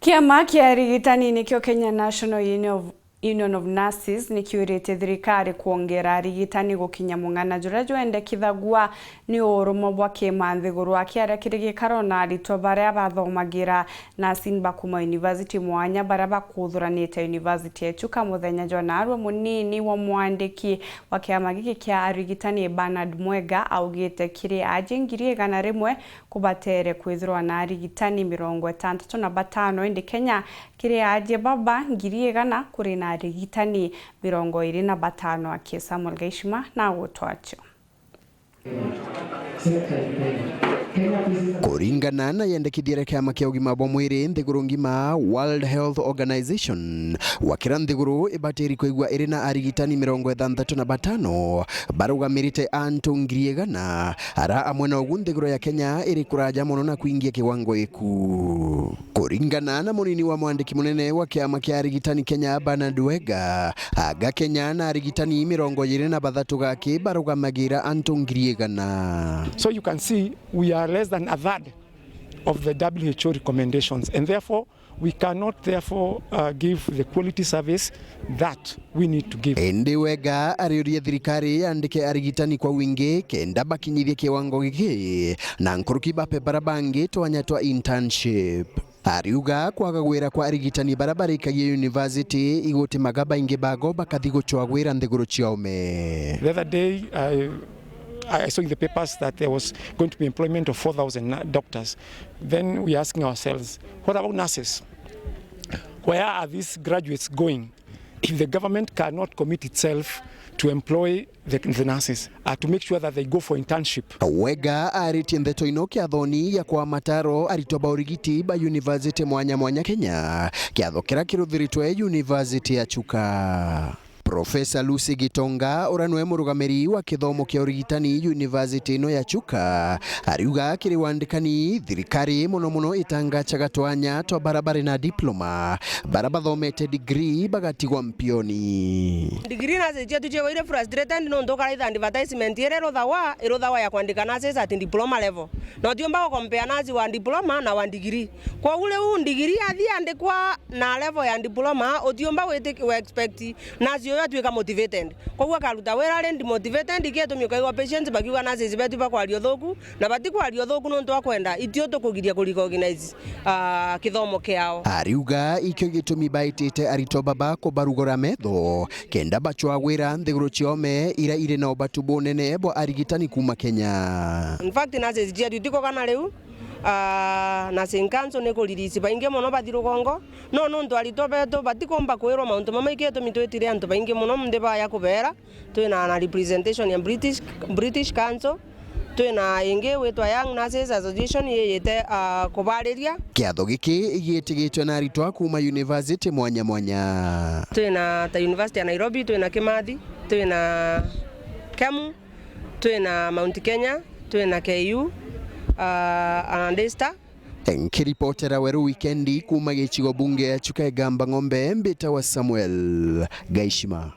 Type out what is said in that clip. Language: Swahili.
Kiama kia Arigitani nikio Kenya National Union of Nurses nikiurite thirikari kuongera arigitani gukinya mung'ana jura jwendekithagua ni urumo bwa kimanthiguru akiaria kiri gikaro na aritwo baria bathomagira nursing bakuma university mwanya baria bakuthuranite university echuka muthenya jwanarwe munini wa mwandiki wa kiama giki kia Arigitani Bernard Mwega augite kiri AJIE ngiri 100 KUBATEERE kwithirwa na arigitani 65 indi Kenya kiri AJIE baba ngiri 100 kuri na arigitani 25 akie Samuel Gaishima na gutwacho kuringana na yendekithire kiama kia ugima bwa mwiri nthiguru ngima World Health Organization wakira nthiguru ibatiri kuigwa iri na arigitani 65 barugamirite antu ngiri 100 ara amwe na ugu nthiguru ya Kenya iri kuraja muno na kuingia kiwango iku. Kuringana na munini wa mwandiki munene wa kiama kia arigitani Kenya Bernard Mwega aga Kenya na arigitani 23 gaki barugamagira antu ngiri 100. So you can see we are less than a third of the WHO recommendations, and therefore we cannot give the quality service that we need to give. Ende Wega ariuria thirikari andike arigitani kwa wingi kenda bakinyithie kiwango giki na nkuruki bape barabangi twanya twa internship. Ariuga kwaga gwira kwa arigitani barabarikagie university igoti magaba ingi bago bakathi guchwa gwira nthiguru ciaume. The other day I saw in the papers that there was going to be employment of 4,000 doctors. Then we are asking ourselves, what about nurses? Where are these graduates going? If the government cannot commit itself to employ the nurses, to make sure that they go for internship. Wega aritie ndeto ino kia thoni ya kwa mataro aritoba urigiti ba university mwanya Kenya kia thokera kiruthiritwe university ya Chuka. Profesa Lucy Gitonga uranwe murugamiri wa kithomo kia urigitani university ino ya Chuka ariuga kiri wandikani thirikari muno itangachaga twanya twa barabara na diploma barabathomete degree bagatigwa mpioni degree na cia tuje wire frustrated no ndoka ida advertisement ire rothawa ya kuandika nurses at diploma level no tiomba compare nurse wa diploma na wa degree kwa ule degree athi andikwa na level ya diploma otiomba we expect nurse atuika motivated kwa karuta wera rendi motivated igetumio kaigwa patients bakiwa nurses betu bakwario thoku na batikwario thoku no ntwa kwenda itio tukugiria recognize kithomo kiao. Ariuga ikyo gitumi baitite arito baba ko barugora metho kenda bachwa gwira nthiguru ciome ira ire na obatu bonene bo arigitani kuma Kenya. In fact nurses dia tutiko kana riu na senkanso ne kolirisi bainge mono bathiru kongo no ndo arito beto batikomba kwirwa mauntu mamaike tumitwetire antu bainge mono mnde ba ya kubera twina representation ya British Council twina inge wetwa Young Nurses Association yeyete kubariria kiatho giki igitigitwe na aritwa kuma university mwanya twina ta University ya Nairobi twina Kimathi twina KEMU twina Mount Kenya twina KU anandesta nkiripotera weru weekendi kuma gichigo bunge ya Chuka Gamba Ng'ombe mbita wa Samuel Gaishima.